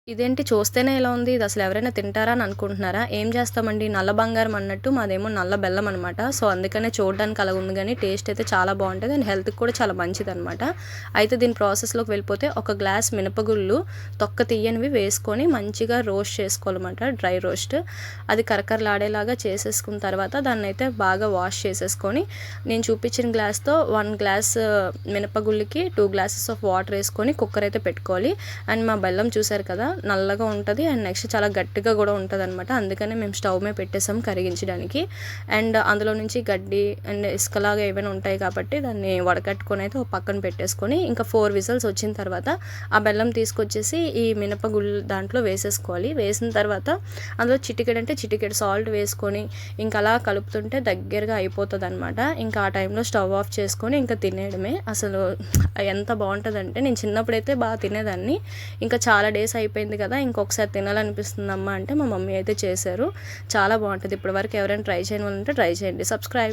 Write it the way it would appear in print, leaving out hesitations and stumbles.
ఇదేంటి చూస్తేనే ఇలా ఉంది. ఇది అసలు ఎవరైనా తింటారా అని అనుకుంటున్నారా? ఏం చేస్తామండి, నల్ల బంగారం అన్నట్టు మాదేమో నల్ల బెల్లం అనమాట. సో, అందుకనే చూడడానికి అలా ఉంది గానీ టేస్ట్ అయితే చాలా బావుంటది. అండ్ హెల్త్‌కి కూడా చాలా మంచిదనమాట. అయితే దీని ప్రాసెస్‌లోకి వెళ్ళిపోతే ఒక గ్లాస్ మినపగుళ్ళు తొక్క తీయనివి వేసుకొని మంచిగా రోస్ట్ చేసుకోవాలన్నమాట. Dry roast. అది కరకరలాడేలాగా చేసేసుకున్న తర్వాత దాన్నైతే బాగా వాష్ చేసేసుకొని నేను చూపించిన గ్లాస్‌తో 1 గ్లాస్ మినపగుళ్ళకి 2 గ్లాసెస్ ఆఫ్ వాటర్ ఏసుకొని కుక్కర్ అయితే పెట్టుకోవాలి. అండ్ మా బెల్లం చూసారు కదా! నల్లగా ఉంటది. అండ్ నెక్స్ట్ చాలా గట్టిగా కూడా ఉంటదనమాట. అందుకనే మేము స్టవ్ మీద పెట్టేసాం కరిగించడానికి. అండ్ అందులో నుంచి గడ్డి అండ్ ఇసుకలాగా ఏవైనా ఉంటాయి కాబట్టి దాన్ని వడకట్టుకొని అయితే ఒక పక్కన పెట్టేసుకొని ఇంకా 4 విజిల్స్ వచ్చిన తర్వాత ఆ బెల్లం తీసుకొచ్చేసి ఈ మినపగుళ్ళు దాంట్లో వేసేసుకోవాలి. వేసిన తర్వాత అందులో చిటికెడు సాల్ట్ వేసుకొని ఇంకా అలా కలుపుతుంటే దగ్గరగా అయిపోతుందనమాట. ఇంకా ఆ టైంలో స్టవ్ ఆఫ్ చేసుకొని ఇంకా తినేయడమే. అసలు ఎంత బాగుంటుందంటే నేను చిన్నప్పుడైతే బాగా తినేదాన్ని. ఇంకా చాలా డేస్ అయిపోయింది కదా, ఇంకొకసారి తినాలనిపిస్తుందమ్మా అంటే మా మమ్మీ అయితే చేశారు. చాలా బాగుంటుంది. ఇప్పటివరకు ఎవరైనా ట్రై చేయని వాళ్ళు ఉంటే ట్రై చేయండి. సబ్స్క్రైబ్.